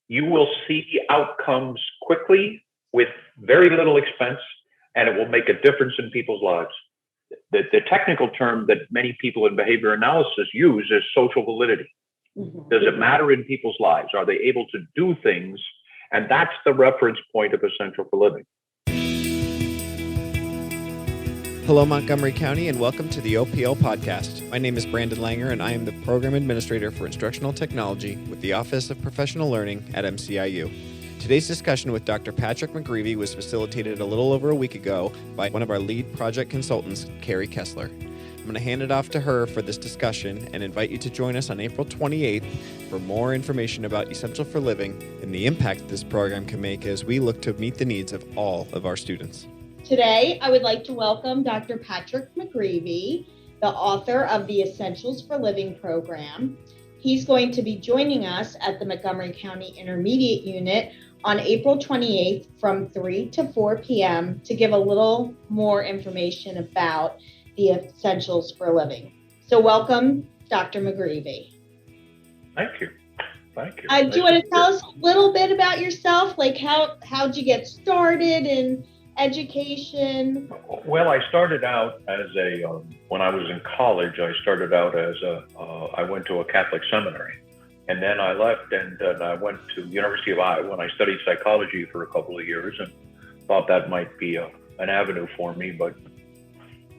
you will see outcomes quickly with very little expense, and it will make a difference in people's lives. The technical term that many people in behavior analysis use is social validity. Mm-hmm. Does it matter in people's lives? Are they able to do things? And that's the reference point of Essential for Living. Hello, Montgomery County, and welcome to the OPL Podcast. My name is Brandon Langer, and I am the Program Administrator for Instructional Technology with the Office of Professional Learning at MCIU. Today's discussion with Dr. Patrick McGreevy was facilitated a little over a week ago by one of our lead project consultants, Kari Kessler. I'm going to hand it off to her for this discussion and invite you to join us on April 28th for more information about Essential for Living and the impact this program can make as we look to meet the needs of all of our students. Today, I would like to welcome Dr. Patrick McGreevy, the author of the Essentials for Living program. He's going to be joining us at the Montgomery County Intermediate Unit on April 28th from 3 to 4 p.m. to give a little more information about the Essentials for Living. So welcome, Dr. McGreevy. Thank you. Thank you. Do you want to tell us a little bit about yourself? Like how'd you get started in education? Well, I started out as when I was in college, I started out as I went to a Catholic seminary. And then I left and I went to University of Iowa and I studied psychology for a couple of years and thought that might be an avenue for me, but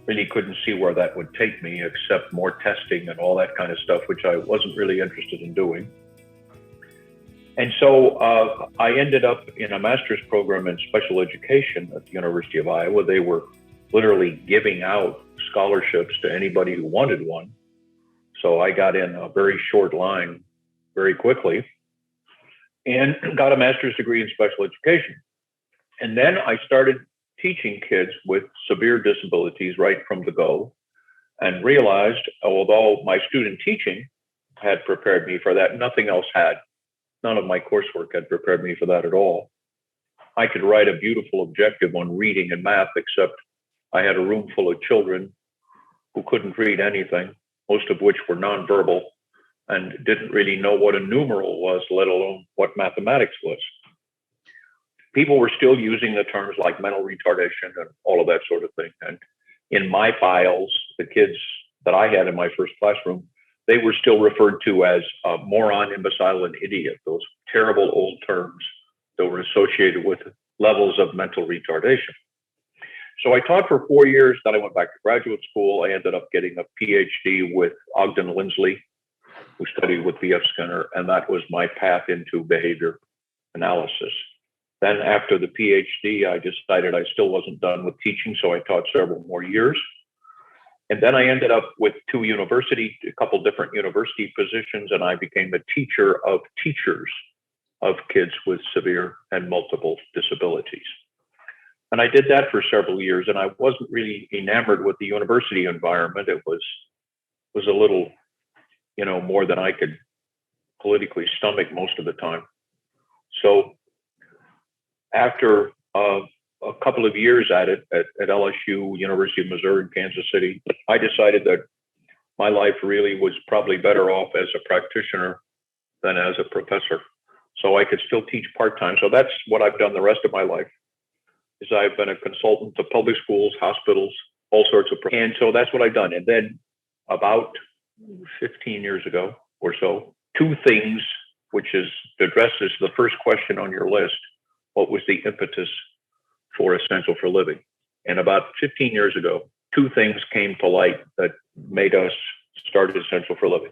really couldn't see where that would take me except more testing and all that kind of stuff, which I wasn't really interested in doing. And so I ended up in a master's program in special education at the University of Iowa. They were literally giving out scholarships to anybody who wanted one. So I got in a very short line very quickly and got a master's degree in special education. And then I started teaching kids with severe disabilities right from the go and realized, although my student teaching had prepared me for that, nothing else had. None of my coursework had prepared me for that at all. I could write a beautiful objective on reading and math, except I had a room full of children who couldn't read anything, most of which were nonverbal and didn't really know what a numeral was, let alone what mathematics was. People were still using the terms like mental retardation and all of that sort of thing. And in my files, the kids that I had in my first classroom, they were still referred to as moron, imbecile, and idiot, those terrible old terms that were associated with levels of mental retardation. So I taught for 4 years, then I went back to graduate school. I ended up getting a PhD with Ogden Lindsley, who studied with B.F. Skinner, and that was my path into behavior analysis. Then after the PhD, I decided I still wasn't done with teaching, so I taught several more years. And then I ended up with a couple different university positions, and I became a teacher of teachers of kids with severe and multiple disabilities. And I did that for several years, and I wasn't really enamored with the university environment. It was a little, more than I could politically stomach most of the time. So after a couple of years at it at LSU, University of Missouri, Kansas City, I decided that my life really was probably better off as a practitioner than as a professor. So I could still teach part-time. So that's what I've done the rest of my life, is I've been a consultant to public schools, hospitals, all sorts of, and so that's what I've done. And then about 15 years ago or so, two things, which addresses the first question on your list. What was the impetus for Essential for Living? And about 15 years ago, two things came to light that made us start Essential for Living.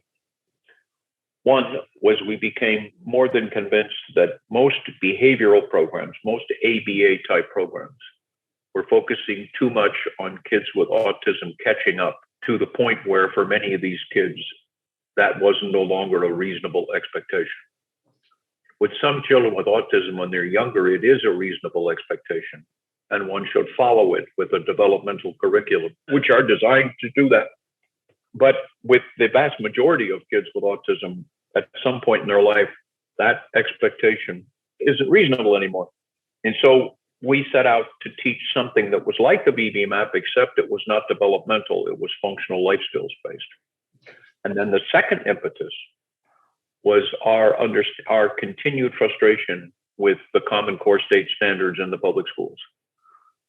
One was we became more than convinced that most behavioral programs, most ABA type programs, were focusing too much on kids with autism catching up to the point where for many of these kids, that was no longer a reasonable expectation. With some children with autism, when they're younger, it is a reasonable expectation, and one should follow it with a developmental curriculum, which are designed to do that. But with the vast majority of kids with autism, at some point in their life, that expectation isn't reasonable anymore. And so we set out to teach something that was like the BBMAP, except it was not developmental, it was functional life skills based. And then the second impetus was our continued frustration with the Common Core state standards in the public schools.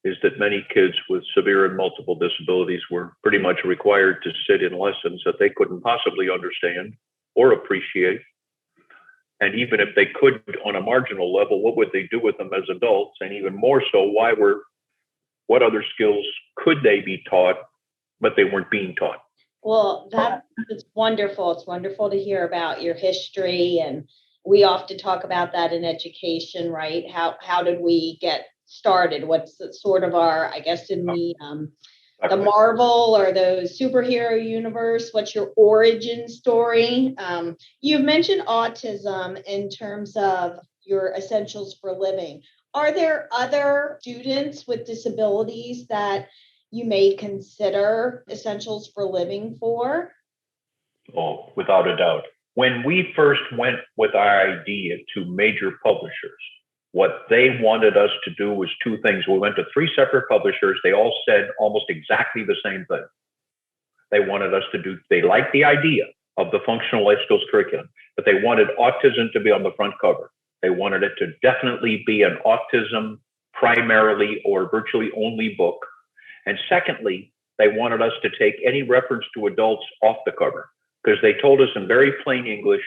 Is that many kids with severe and multiple disabilities were pretty much required to sit in lessons that they couldn't possibly understand or appreciate. And even if they could on a marginal level, what would they do with them as adults? And even more so, what other skills could they be taught, but they weren't being taught? Well, that's wonderful. It's wonderful to hear about your history. And we often talk about that in education, right? How did we get started? What's sort of our, I guess, in the Marvel or the superhero universe, what's your origin story? You've mentioned autism in terms of your essentials for living. Are there other students with disabilities that you may consider essentials for living for? Oh, without a doubt. When we first went with our idea to major publishers, what they wanted us to do was two things. We went to three separate publishers. They all said almost exactly the same thing. They liked the idea of the functional life skills curriculum, but they wanted autism to be on the front cover. They wanted it to definitely be an autism primarily or virtually only book. And secondly, they wanted us to take any reference to adults off the cover because they told us in very plain English,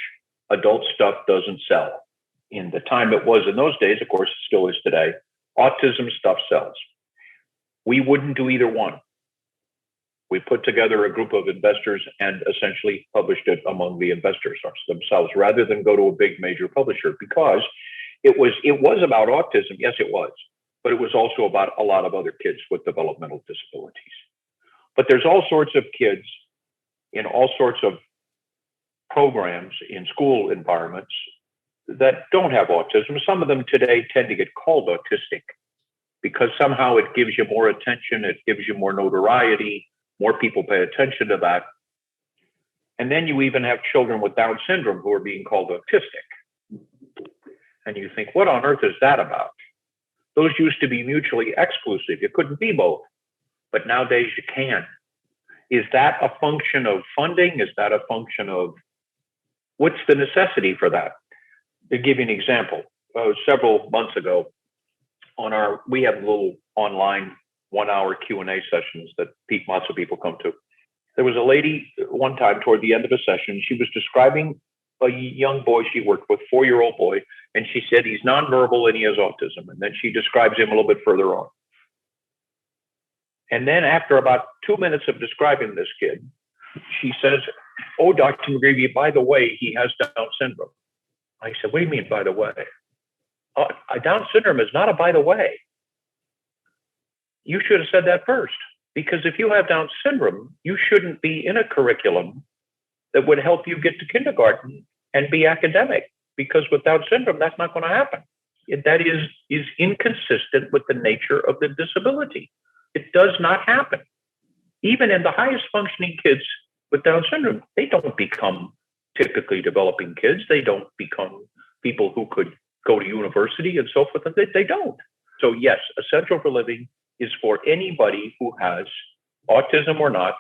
adult stuff doesn't sell. In the time it was in those days, of course, it still is today, autism stuff sells. We wouldn't do either one. We put together a group of investors and essentially published it among the investors themselves rather than go to a big major publisher because it was about autism. Yes, it was, but it was also about a lot of other kids with developmental disabilities. But there's all sorts of kids in all sorts of programs in school environments that don't have autism. Some of them today tend to get called autistic because somehow it gives you more attention, it gives you more notoriety, more people pay attention to that. And then you even have children with Down syndrome who are being called autistic. And you think, what on earth is that about? Those used to be mutually exclusive. You couldn't be both, but nowadays you can. Is that a function of funding? Is that a function of what's the necessity for that? To give you an example, several months ago, we have little online 1-hour Q&A sessions that lots of people come to. There was a lady one time toward the end of a session. She was describing a young boy she worked with, 4-year-old boy, and she said he's nonverbal and he has autism. And then she describes him a little bit further on. And then after about 2 minutes of describing this kid, she says, "Oh, Dr. McGreevy, by the way, he has Down syndrome." I said, "What do you mean, by the way?" Down syndrome is not a by the way. You should have said that first, because if you have Down syndrome, you shouldn't be in a curriculum that would help you get to kindergarten and be academic, because with Down syndrome, that's not going to happen. That is inconsistent with the nature of the disability. It does not happen. Even in the highest functioning kids with Down syndrome, they don't become typically developing kids. They don't become people who could go to university and so forth. They don't. So yes, Essential for Living is for anybody who has autism or not,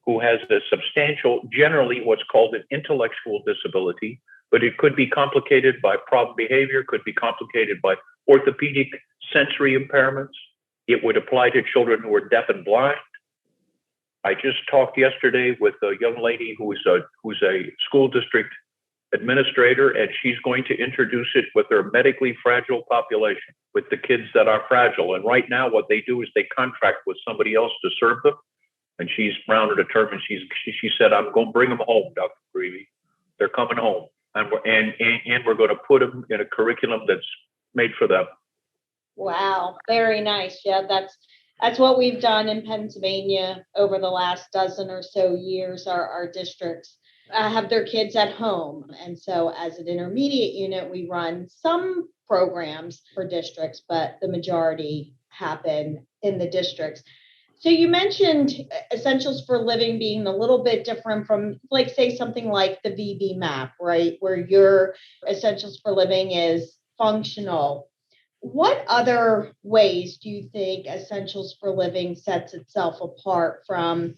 who has a substantial, generally what's called an intellectual disability, but it could be complicated by problem behavior, could be complicated by orthopedic sensory impairments. It would apply to children who are deaf and blind. I just talked yesterday with a young lady who's a school district administrator, and she's going to introduce it with her medically fragile population, with the kids that are fragile. And right now what they do is they contract with somebody else to serve them. And she's rounded a term, and she said, "I'm going to bring them home, Dr. McGreevy. They're coming home. And we're going to put them in a curriculum that's made for them." Wow, very nice. Yeah, that's what we've done in Pennsylvania over the last dozen or so years. Our districts have their kids at home. And so as an intermediate unit, we run some programs for districts, but the majority happen in the districts. So you mentioned Essentials for Living being a little bit different from, like, say, something like the VB map, right? Where your Essentials for Living is functional. What other ways do you think Essentials for Living sets itself apart from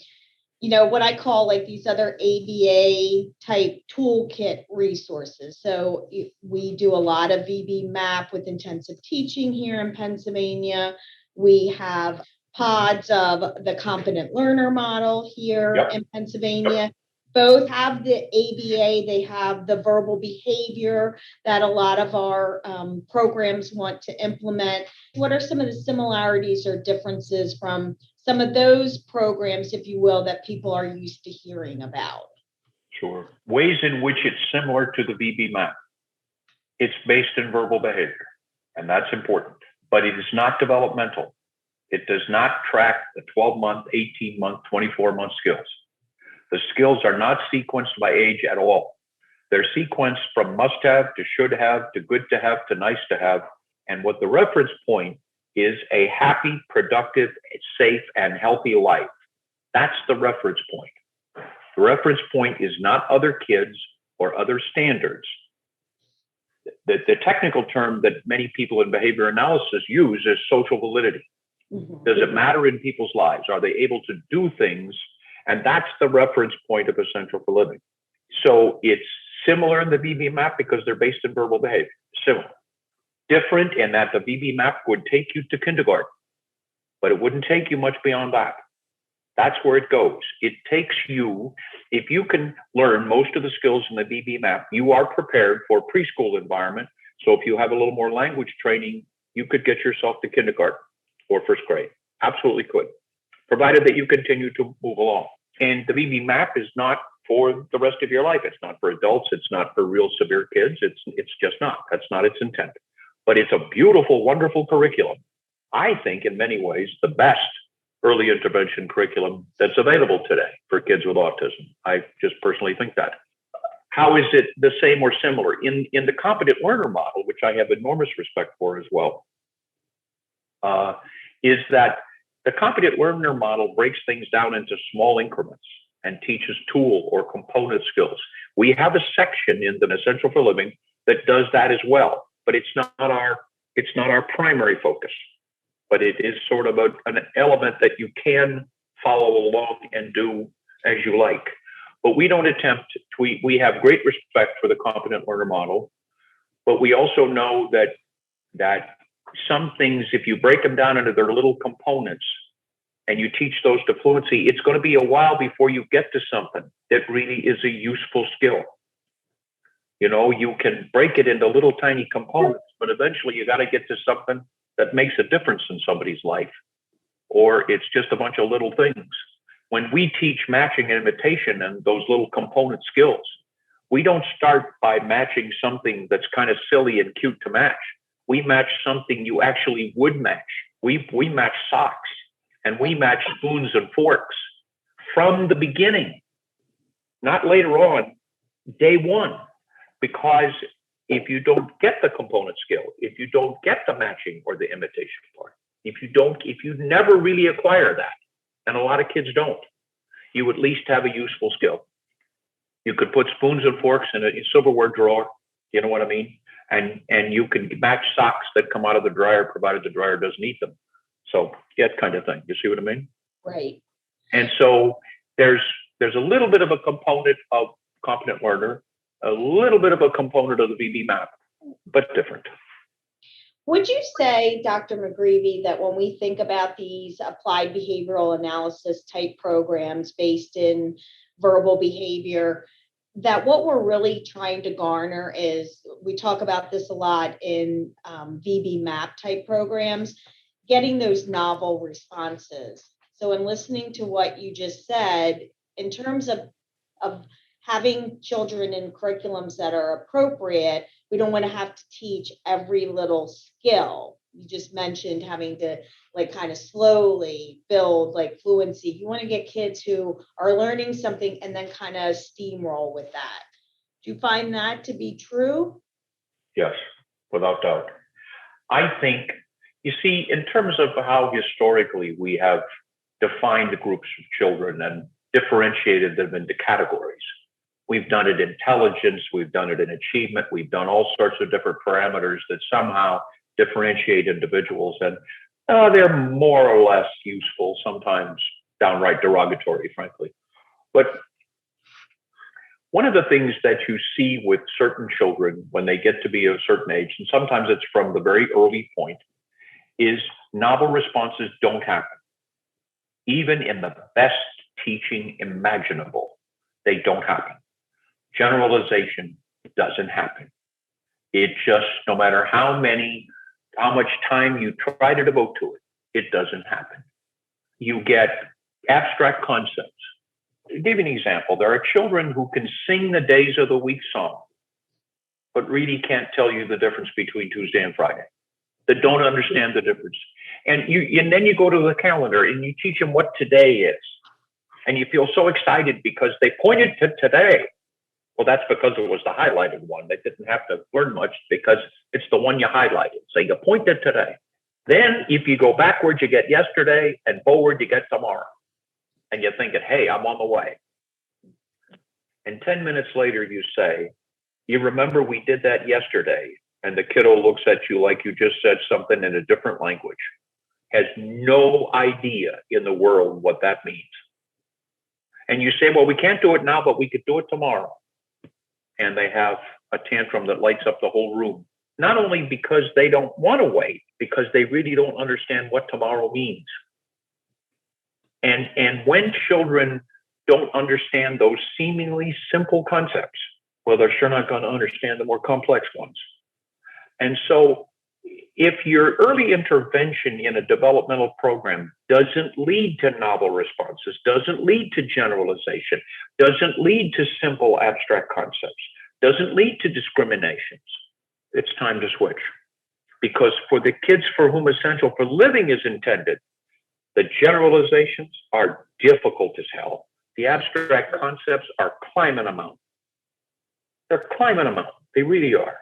what I call like these other ABA type toolkit resources. So we do a lot of VB MAP with intensive teaching here in Pennsylvania. We have pods of the competent learner model here in Pennsylvania. Both have the ABA, they have the verbal behavior that a lot of our programs want to implement. What are some of the similarities or differences from some of those programs, if you will, that people are used to hearing about? Sure. Ways in which it's similar to the VB MAP. It's based in verbal behavior, and that's important, but it is not developmental. It does not track the 12-month, 18-month, 24-month skills. The skills are not sequenced by age at all. They're sequenced from must-have to should-have to good-to-have to nice-to-have. And what the reference point is a happy, productive, safe, and healthy life. That's the reference point. The reference point is not other kids or other standards. The technical term that many people in behavior analysis use is social validity. Mm-hmm. Does it matter in people's lives? Are they able to do things? And that's the reference point of Essential for Living. So it's similar in the VB MAP because they're based in verbal behavior. Similar. Different in that the VB MAP would take you to kindergarten, but it wouldn't take you much beyond that. That's where it goes. It takes you, if you can learn most of the skills in the VB MAP, you are prepared for preschool environment. So if you have a little more language training, you could get yourself to kindergarten or first grade. Absolutely could, provided that you continue to move along. And the VB MAP is not for the rest of your life. It's not for adults. It's not for real severe kids. It's just not. That's not its intent. But it's a beautiful, wonderful curriculum. I think in many ways the best early intervention curriculum that's available today for kids with autism. I just personally think that. How is it the same or similar? In the competent learner model, which I have enormous respect for as well, is that the competent learner model breaks things down into small increments and teaches tool or component skills. We have a section in the Essential for Living that does that as well, but it's not our primary focus. But it is sort of an element that you can follow along and do as you like. But we don't attempt, we have great respect for the competent learner model, but we also know that some things, if you break them down into their little components and you teach those to fluency, it's going to be a while before you get to something that really is a useful skill. You can break it into little tiny components, but eventually you got to get to something that makes a difference in somebody's life, or it's just a bunch of little things. When we teach matching and imitation and those little component skills, we don't start by matching something that's kind of silly and cute to match. We match something you actually would match. We match socks and we match spoons and forks from the beginning, not later on, day one, because if you don't get the component skill, if you don't get the matching or the imitation part, if you never really acquire that, and a lot of kids don't, you at least have a useful skill. You could put spoons and forks in a silverware drawer, you know what I mean? And you can match socks that come out of the dryer, provided the dryer doesn't eat them. So that kind of thing. You see what I mean? Right. And so there's a little bit of a component of competent learner, a little bit of a component of the VB MAP, but different. Would you say, Dr. McGreevy, that when we think about these applied behavioral analysis type programs based in verbal behavior, that what we're really trying to garner is, we talk about this a lot in VB MAP type programs, getting those novel responses. So in listening to what you just said, in terms of having children in curriculums that are appropriate, we don't want to have to teach every little skill. You just mentioned having to kind of slowly build fluency. You want to get kids who are learning something and then kind of steamroll with that. Do you find that to be true? Yes, without doubt. I think, you see, in terms of how historically we have defined groups of children and differentiated them into categories, we've done it in intelligence, we've done it in achievement, we've done all sorts of different parameters that somehow differentiate individuals, and they're more or less useful, sometimes downright derogatory, frankly. But one of the things that you see with certain children when they get to be a certain age, and sometimes it's from the very early point, is novel responses don't happen. Even in the best teaching imaginable, they don't happen. Generalization doesn't happen. It just, no matter how much time you try to devote to it, it doesn't happen. You get abstract concepts. I'll give you an example. There are children who can sing the days of the week song, but really can't tell you the difference between Tuesday and Friday. They don't understand the difference. And then you go to the calendar and you teach them what today is. And you feel so excited because they pointed to today. Well, that's because it was the highlighted one. They didn't have to learn much because it's the one you highlighted. So you pointed today. Then if you go backwards, you get yesterday, and forward, you get tomorrow. And you're thinking, hey, I'm on the way. And 10 minutes later, you say, you remember we did that yesterday? And the kiddo looks at you like you just said something in a different language, has no idea in the world what that means. And you say, well, we can't do it now, but we could do it tomorrow. And they have a tantrum that lights up the whole room. Not only because they don't want to wait, because they really don't understand what tomorrow means. And when children don't understand those seemingly simple concepts, well, they're sure not going to understand the more complex ones. And so if your early intervention in a developmental program doesn't lead to novel responses, doesn't lead to generalization, doesn't lead to simple abstract concepts, doesn't lead to discriminations, it's time to switch. Because for the kids for whom Essential for Living is intended, the generalizations are difficult as hell. The abstract concepts are climbing a mountain. They're climbing a mountain. They really are.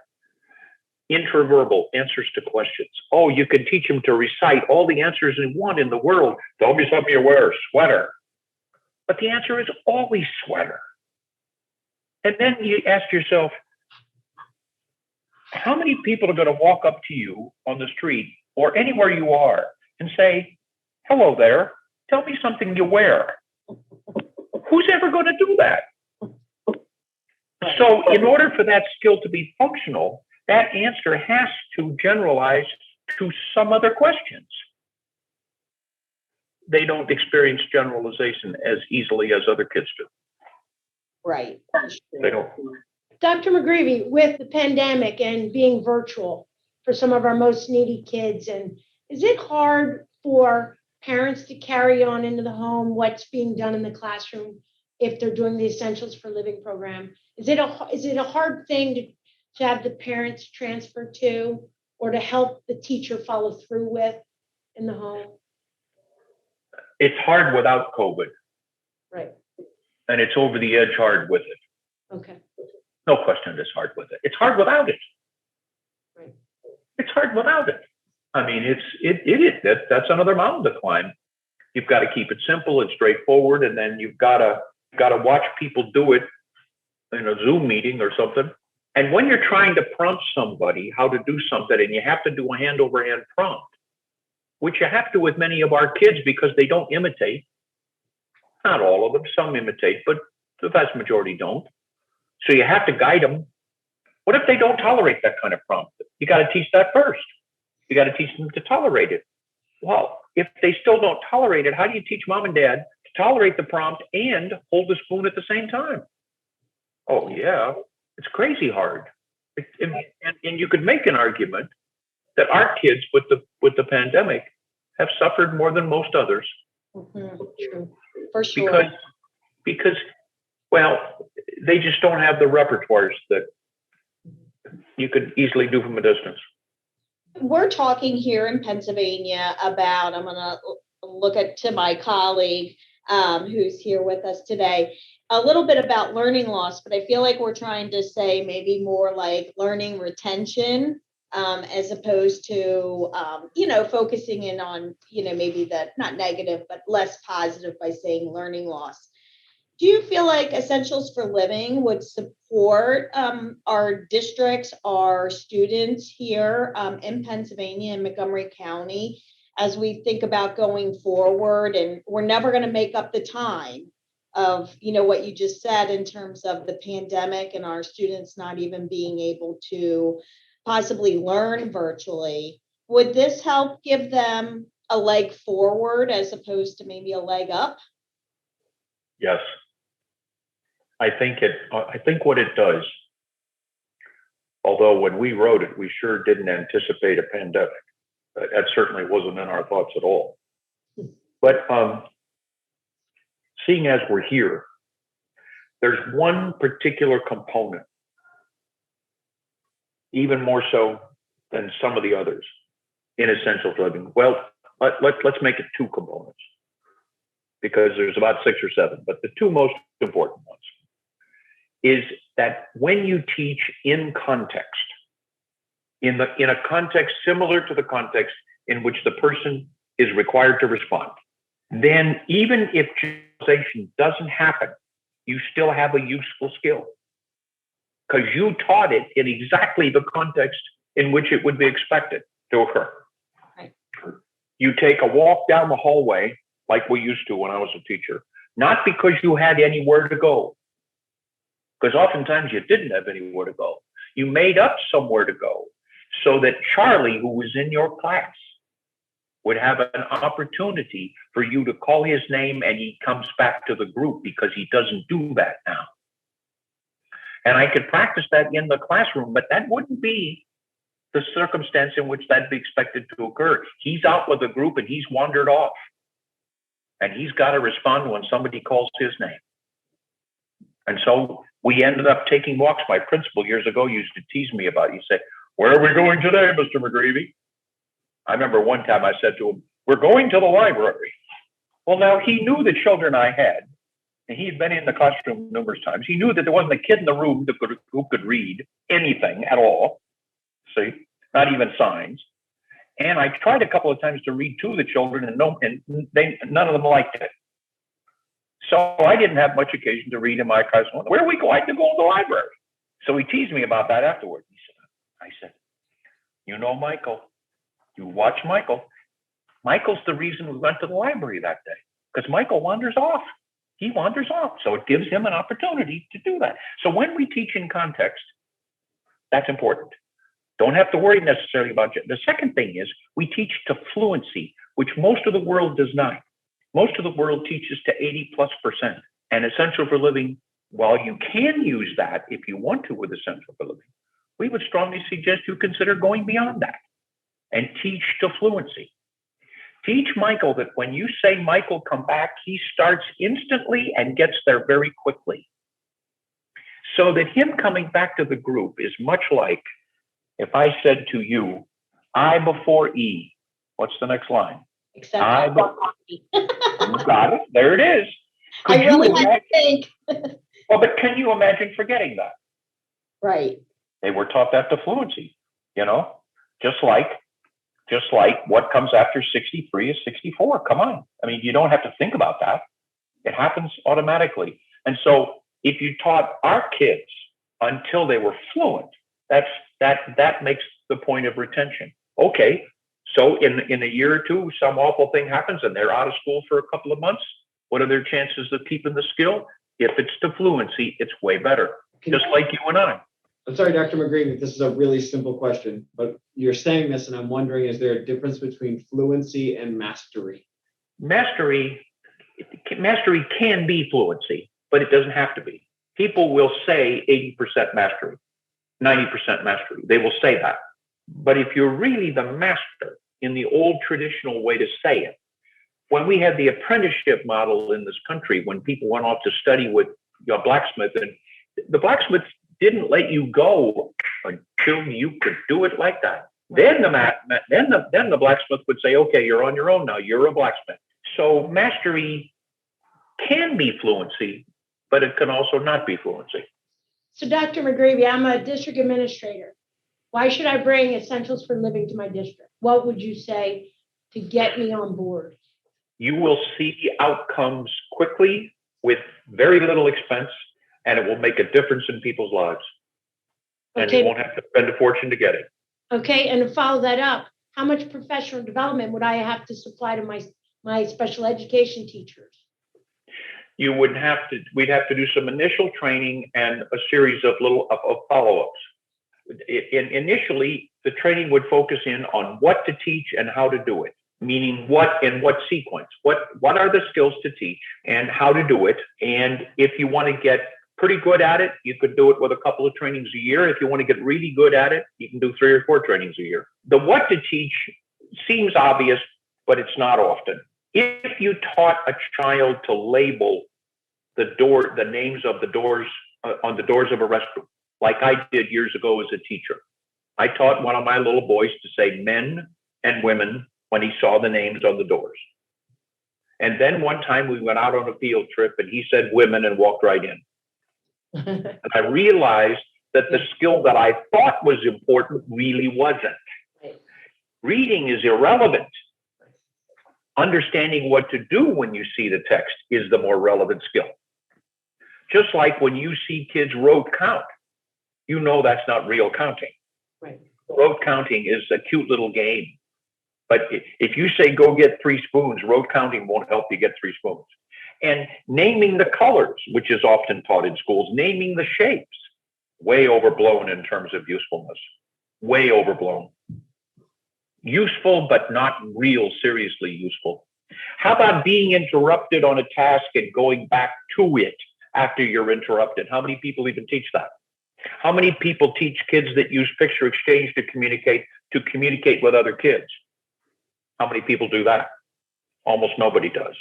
Intraverbal answers to questions. Oh, you can teach them to recite all the answers in one in the world. Tell me something you wear, sweater. But the answer is always sweater. And then you ask yourself, how many people are going to walk up to you on the street or anywhere you are and say, hello there, tell me something you wear? Who's ever going to do that? So in order for that skill to be functional, that answer has to generalize to some other questions. They don't experience generalization as easily as other kids do. Right. They don't. Dr. McGreevy, with the pandemic and being virtual for some of our most needy kids, and is it hard for parents to carry on into the home what's being done in the classroom if they're doing the Essentials for Living program? Is it a hard thing to have the parents transfer to or to help the teacher follow through with in the home? It's hard without COVID. Right. And it's over the edge hard with it. Okay. No question it's hard with it. It's hard without it. Right. It's hard without it. I mean, that's another mountain to climb. You've got to keep it simple and straightforward, and then you've got to watch people do it in a Zoom meeting or something. And when you're trying to prompt somebody how to do something, and you have to do a hand-over-hand prompt, which you have to with many of our kids because they don't imitate. Not all of them, some imitate, but the vast majority don't. So you have to guide them. What if they don't tolerate that kind of prompt? You got to teach that first. You got to teach them to tolerate it. Well, if they still don't tolerate it, how do you teach mom and dad to tolerate the prompt and hold the spoon at the same time? Oh, yeah, it's crazy hard. And you could make an argument that our kids with the pandemic have suffered more than most others. Mm-hmm. True. For sure. Because, well, they just don't have the repertoires that you could easily do from a distance. We're talking here in Pennsylvania about, I'm going to look to my colleague who's here with us today, a little bit about learning loss, but I feel like we're trying to say maybe more like learning retention as opposed to, focusing in on, maybe the not negative, but less positive by saying learning loss. Do you feel like Essentials for Living would support our districts, our students here in Pennsylvania and Montgomery County as we think about going forward? And we're never going to make up the time of, what you just said in terms of the pandemic and our students not even being able to possibly learn virtually, would this help give them a leg forward as opposed to maybe a leg up? Yes. I think what it does, although when we wrote it, we sure didn't anticipate a pandemic. That certainly wasn't in our thoughts at all. But seeing as we're here, there's one particular component, even more so than some of the others in essentials living. Well, let's make it two components, because there's about 6 or 7, but the two most important ones is that when you teach in context, in a context similar to the context in which the person is required to respond, then even if generalization doesn't happen, you still have a useful skill because you taught it in exactly the context in which it would be expected to occur. Right. You take a walk down the hallway like we used to when I was a teacher, not because you had anywhere to go, because oftentimes you didn't have anywhere to go. You made up somewhere to go so that Charlie, who was in your class, would have an opportunity for you to call his name and he comes back to the group, because he doesn't do that now. And I could practice that in the classroom, but that wouldn't be the circumstance in which that'd be expected to occur. He's out with the group and he's wandered off. And he's got to respond when somebody calls his name. And so we ended up taking walks. My principal years ago used to tease me about it. He said, "Where are we going today, Mr. McGreevy?" I remember one time I said to him, "We're going to the library." Well, now he knew the children I had, and he had been in the classroom numerous times. He knew that there wasn't a kid in the room who could read anything at all. See, not even signs. And I tried a couple of times to read to the children, and none of them liked it. So I didn't have much occasion to read in my class. "Where are we going to go to the library?" So he teased me about that afterward. I said, Michael, you watch Michael. Michael's the reason we went to the library that day, because Michael wanders off. He wanders off. So it gives him an opportunity to do that. So when we teach in context, that's important. Don't have to worry necessarily about it. The second thing is we teach to fluency, which most of the world does not. Most of the world teaches to 80+%. And Essential for Living, while you can use that if you want to with Essential for Living, we would strongly suggest you consider going beyond that and teach to fluency. Teach Michael that when you say, "Michael, come back," he starts instantly and gets there very quickly. So that him coming back to the group is much like if I said to you, "I before E." What's the next line? Except I You got it. There it is. I really had to think. Well, but can you imagine forgetting that? Right. They were taught that to fluency, just like what comes after 63 is 64. Come on. I mean, you don't have to think about that. It happens automatically. And so if you taught our kids until they were fluent, that makes the point of retention. Okay. So in a year or two, some awful thing happens and they're out of school for a couple of months. What are their chances of keeping the skill? If it's to fluency, it's way better. Just like you and I. I'm sorry, Dr. McGreevy, this is a really simple question, but you're saying this and I'm wondering, is there a difference between fluency and mastery? Mastery can be fluency, but it doesn't have to be. People will say 80% mastery, 90% mastery. They will say that. But if you're really the master in the old traditional way to say it, when we had the apprenticeship model in this country, when people went off to study with a blacksmith, and the blacksmith didn't let you go until you could do it like that. Then the blacksmith would say, "Okay, you're on your own now. You're a blacksmith." So mastery can be fluency, but it can also not be fluency. So Dr. McGreevy, I'm a district administrator. Why should I bring Essentials for Living to my district? What would you say to get me on board? You will see outcomes quickly with very little expense, and it will make a difference in people's lives. And you won't have to spend a fortune to get it. Okay, and to follow that up, how much professional development would I have to supply to my special education teachers? we'd have to do some initial training and a series of follow-ups. Initially, the training would focus in on what to teach and how to do it, meaning what in what sequence, what are the skills to teach and how to do it. And if you want to get pretty good at it, you could do it with a couple of trainings a year. If you want to get really good at it, you can do 3 or 4 trainings a year. The what to teach seems obvious, but it's not often. If you taught a child to label the names of the doors on the doors of a restroom, like I did years ago as a teacher, I taught one of my little boys to say men and women when he saw the names on the doors. And then one time we went out on a field trip and he said women and walked right in. And I realized that the skill that I thought was important really wasn't. Reading is irrelevant. Understanding what to do when you see the text is the more relevant skill. Just like when you see kids rote count, you know that's not real counting. Right. Rote counting is a cute little game. But if you say go get 3 spoons, rote counting won't help you get 3 spoons. And naming the colors, which is often taught in schools, naming the shapes, way overblown in terms of usefulness. Way overblown. Useful, but not real seriously useful. How about being interrupted on a task and going back to it after you're interrupted? How many people even teach that? How many people teach kids that use picture exchange to communicate with other kids? How many people do that? Almost nobody does.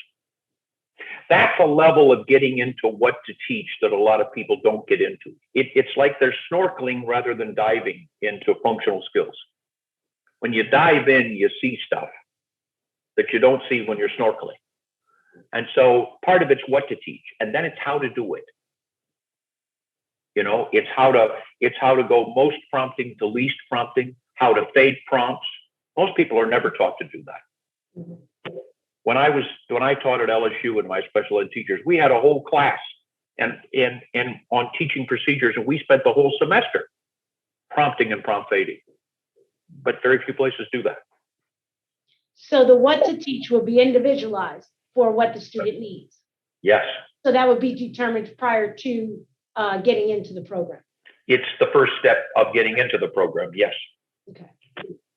That's a level of getting into what to teach that a lot of people don't get into. It's like they're snorkeling rather than diving into functional skills. When you dive in, you see stuff that you don't see when you're snorkeling. And so part of it's what to teach, and then it's how to do it. You know, it's how to go most prompting to least prompting, how to fade prompts. Most people are never taught to do that. Mm-hmm. When I taught at LSU and my special ed teachers, we had a whole class and on teaching procedures, and we spent the whole semester prompting and prompt fading. But very few places do that. So the what to teach will be individualized for what the student needs. Yes. So that would be determined prior to getting into the program. It's the first step of getting into the program. Yes. Okay.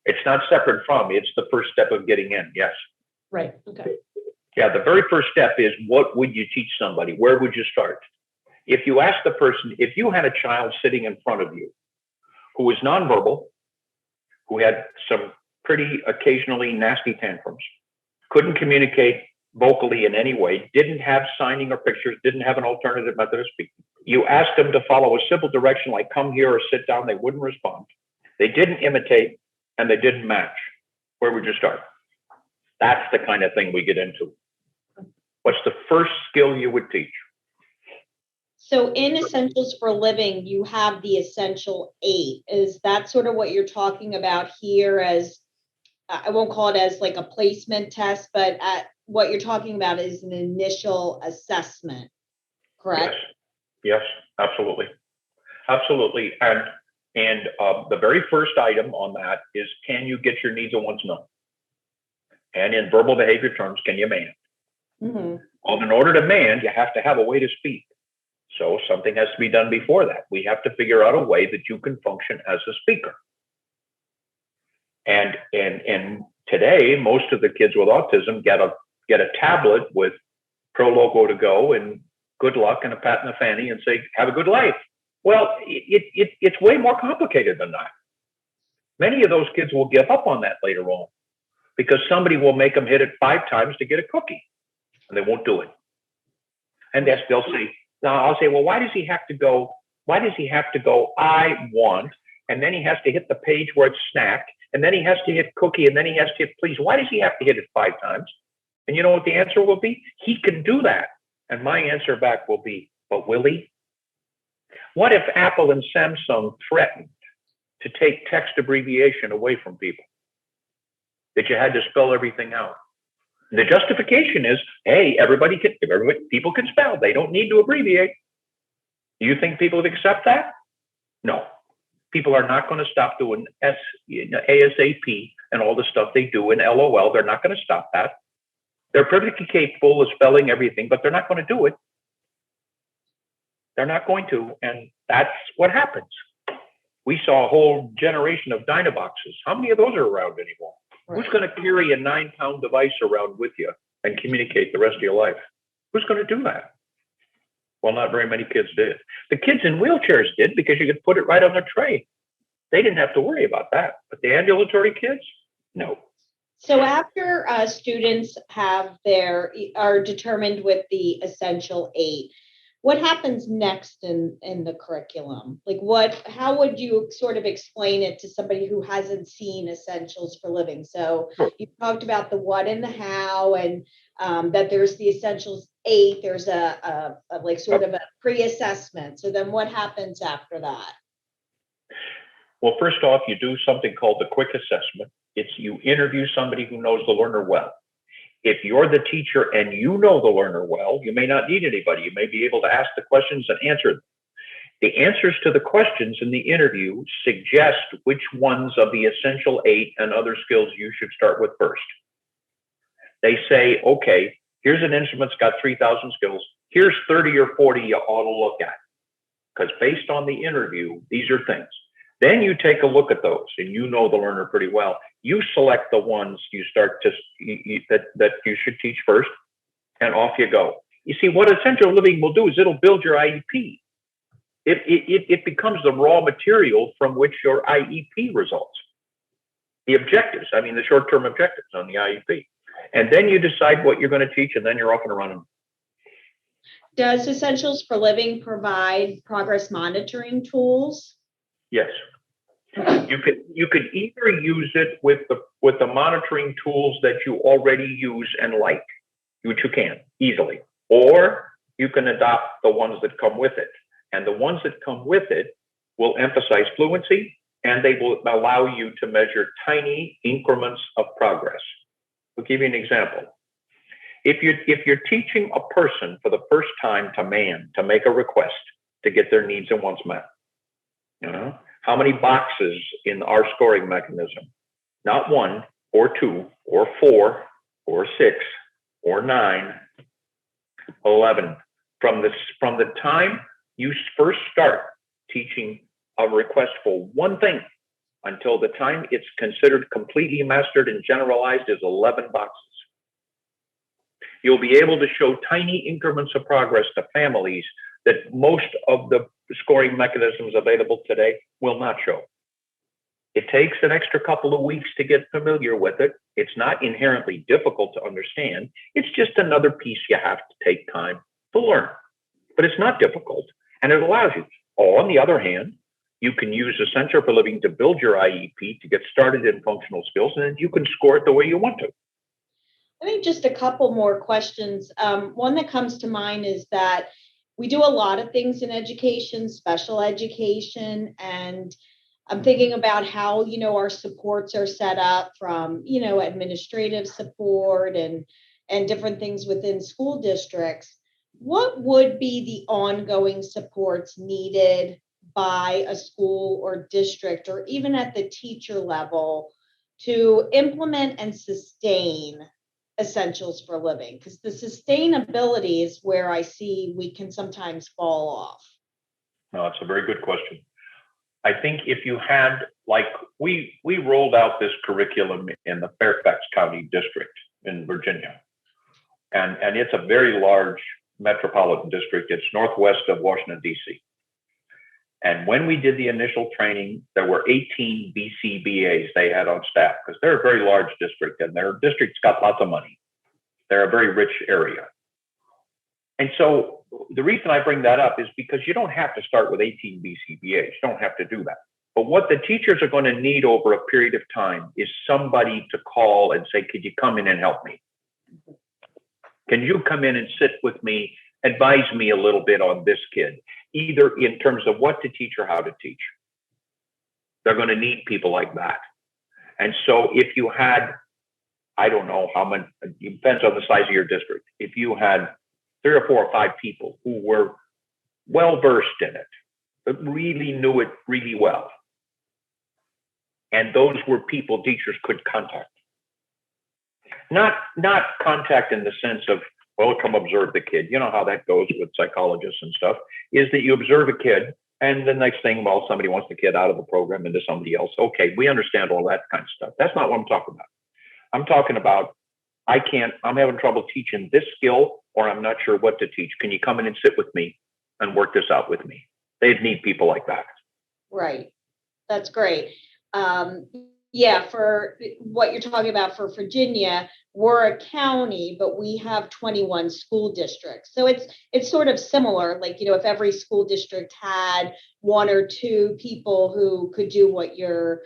It's not separate from. It's the first step of getting in. Yes. Right. Okay. Yeah. The very first step is what would you teach somebody? Where would you start? If you ask the person, if you had a child sitting in front of you who was nonverbal, who had some pretty occasionally nasty tantrums, couldn't communicate vocally in any way, didn't have signing or pictures, didn't have an alternative method of speaking. You asked them to follow a simple direction like come here or sit down, they wouldn't respond. They didn't imitate and they didn't match. Where would you start? That's the kind of thing we get into. What's the first skill you would teach? So in Essentials for Living, you have the Essential 8. Is that sort of what you're talking about here as, I won't call it as like a placement test, but what you're talking about is an initial assessment, correct? Yes, absolutely. Absolutely. And the very first item on that is, can you get your needs and wants known? And in verbal behavior terms, can you man? Mm-hmm. Well, in order to man, you have to have a way to speak. So something has to be done before that. We have to figure out a way that you can function as a speaker. And today, most of the kids with autism get a tablet with Pro Logo to go and good luck and a pat in the fanny and say, have a good life. Well, it's way more complicated than that. Many of those kids will give up on that later on because somebody will make them hit it 5 times to get a cookie and they won't do it. And they'll say, now I'll say, well, why does he have to go? Why does he have to go, I want, and then he has to hit the page where it's snack, and then he has to hit cookie, and then he has to hit please. Why does he have to hit it 5 times? And you know what the answer will be? He can do that. And my answer back will be, but will he? What if Apple and Samsung threatened to take text abbreviation away from people? That you had to spell everything out. The justification is, hey, people can spell. They don't need to abbreviate. Do you think people would accept that? No. People are not going to stop doing ASAP and all the stuff they do in LOL. They're not going to stop that. They're perfectly capable of spelling everything, but they're not going to do it They're not going to, and that's what happens. We saw a whole generation of Dynaboxes. How many of those are around anymore? Right. Who's going to carry a 9-pound device around with you and communicate the rest of your life? Who's going to do that? Well, not very many kids did. The kids in wheelchairs did, because you could put it right on their tray. They didn't have to worry about that. But the ambulatory kids, no. So after students are determined with the Essential 8, what happens next in the curriculum? Like how would you sort of explain it to somebody who hasn't seen Essentials for Living? So you talked about the what and the how, and that there's the Essentials 8, there's a like sort of a pre-assessment. So then what happens after that? Well, first off, you do something called the quick assessment. It's you interview somebody who knows the learner well. If you're the teacher and you know the learner well, you may not need anybody. You may be able to ask the questions and answer them. The answers to the questions in the interview suggest which ones of the Essential 8 and other skills you should start with first. They say, okay, here's an instrument that's got 3,000 skills. Here's 30 or 40 you ought to look at. Because based on the interview, these are things. Then you take a look at those, and you know the learner pretty well. You select the ones you start to that you should teach first, and off you go. You see, what Essential Living will do is it'll build your IEP. It becomes the raw material from which your IEP results. The objectives, the short-term objectives on the IEP. And then you decide what you're going to teach, and then you're off and running. Does Essentials for Living provide progress monitoring tools? Yes. You could either use it with the monitoring tools that you already use and like, which you can easily, or you can adopt the ones that come with it. And the ones that come with it will emphasize fluency, and they will allow you to measure tiny increments of progress. I'll give you an example. If you're teaching a person for the first time to make a request to get their needs and wants met, how many boxes in our scoring mechanism? Not 1 or 2 or 4 or 6 or 9, 11. From the time you first start teaching a request for one thing until the time it's considered completely mastered and generalized is 11 boxes. You'll be able to show tiny increments of progress to families that most of the scoring mechanisms available today will not show. It takes an extra couple of weeks to get familiar with it. It's not inherently difficult to understand. It's just another piece you have to take time to learn. But it's not difficult, and it allows you. On the other hand, you can use Essential for Living to build your IEP to get started in functional skills, and then you can score it the way you want to. I think just a couple more questions. One that comes to mind is that we do a lot of things in education, special education, and I'm thinking about how, our supports are set up from, administrative support and different things within school districts. What would be the ongoing supports needed by a school or district, or even at the teacher level, to implement and sustain Essentials for Living? Because the sustainability is where I see we can sometimes fall off. No, that's a very good question. I think if you had, we rolled out this curriculum in the Fairfax County District in Virginia. And it's a very large metropolitan district. It's northwest of Washington, D.C. And when we did the initial training, there were 18 BCBAs they had on staff, because they're a very large district, and their district's got lots of money. They're a very rich area. And so the reason I bring that up is because you don't have to start with 18 BCBAs. You don't have to do that. But what the teachers are going to need over a period of time is somebody to call and say, could you come in and help me? Can you come in and sit with me, advise me a little bit on this kid, either in terms of what to teach or how to teach? They're going to need people like that. And so if you had, I don't know how many, it depends on the size of your district. If you had 3 or 4 or 5 people who were well-versed in it, but really knew it really well, and those were people teachers could contact. Not contact in the sense of well, come observe the kid. You know how that goes with psychologists and stuff, is that you observe a kid, and the next thing, well, somebody wants the kid out of the program into somebody else. Okay, we understand all that kind of stuff. That's not what I'm talking about. I'm talking about, I'm having trouble teaching this skill, or I'm not sure what to teach. Can you come in and sit with me and work this out with me? They'd need people like that. Right. That's great. Yeah, for what you're talking about for Virginia, we're a county, but we have 21 school districts. So it's sort of similar. Like, if every school district had one or two people who could do what you're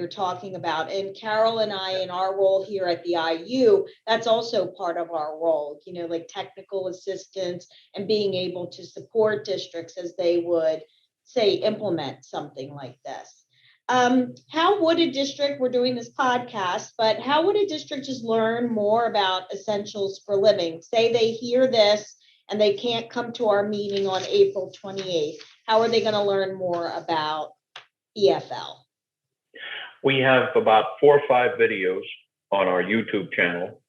talking about. And Carol and I, in our role here at the IU, that's also part of our role, like technical assistance and being able to support districts as they would, say, implement something like this. How would a district, we're doing this podcast, but how would a district just learn more about Essentials for Living? Say they hear this and they can't come to our meeting on April 28th. How are they going to learn more about EFL? We have about 4 or 5 videos on our YouTube channel.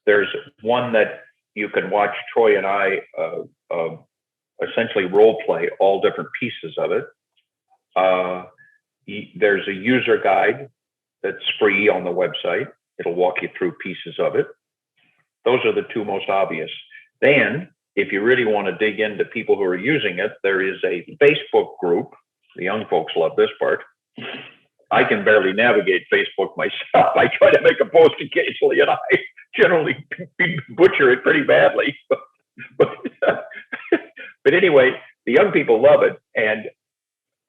There's one that you can watch Troy and I essentially role play all different pieces of it. There's a user guide that's free on the website. It'll walk you through pieces of it. Those are the 2 most obvious. Then, if you really want to dig into people who are using it, there is a Facebook group. The young folks love this part. I can barely navigate Facebook myself. I try to make a post occasionally, and I generally butcher it pretty badly. But anyway, the young people love it. And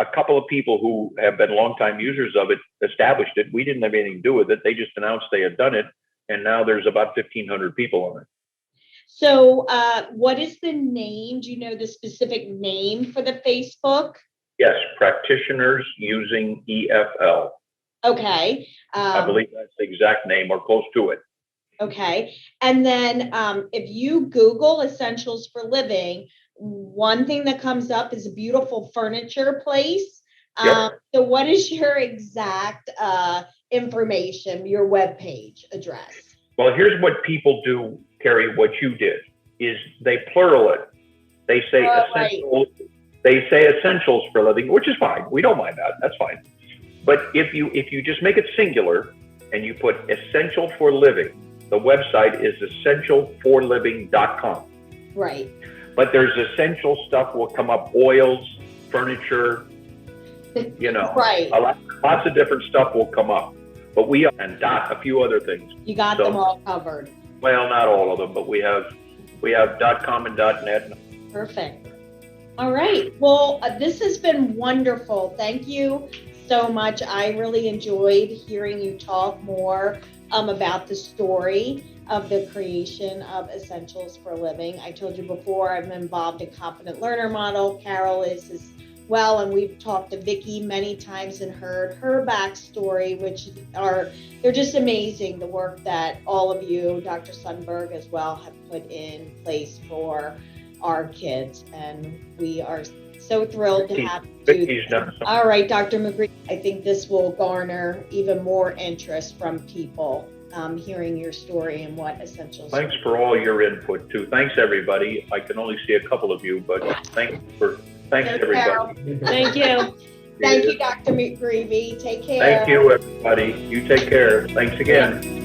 a couple of people who have been longtime users of it established it. We didn't have anything to do with it. They just announced they had done it. And now there's about 1,500 people on it. So what is the name? Do you know the specific name for the Facebook? Yes, Practitioners Using EFL. Okay. I believe that's the exact name or close to it. Okay. And then if you Google Essentials for Living, one thing that comes up is a beautiful furniture place. Yep. So what is your exact information, your webpage address? Well, here's what people do, Kari, what you did, is they plural it. They say essentials. Right. They say Essentials for Living, which is fine. We don't mind that. That's fine. But if you just make it singular and you put Essential for Living, the website is essentialforliving.com. Right. But there's essential stuff will come up, oils, furniture, right. Lots of different stuff will come up. But we and a few other things. You got them all covered. Well, not all of them, but we have .com and .net. Perfect. All right. Well, this has been wonderful. Thank you so much. I really enjoyed hearing you talk more about the story of the creation of Essentials for Living. I told you before, I'm involved in Confident Learner Model. Carol is as well, and we've talked to Vicki many times and heard her backstory, which they're just amazing, the work that all of you, Dr. Sundberg as well, have put in place for our kids. And we are so thrilled to have you. All right, Dr. McGreevy, I think this will garner even more interest from people hearing your story and what Essentials. Thanks for all your input too. Thanks everybody. I can only see a couple of you, but thanks everybody. Carol. Thank you. Thank you, Dr. McGreevy. Take care. Thank you, everybody. You take care. Thanks again.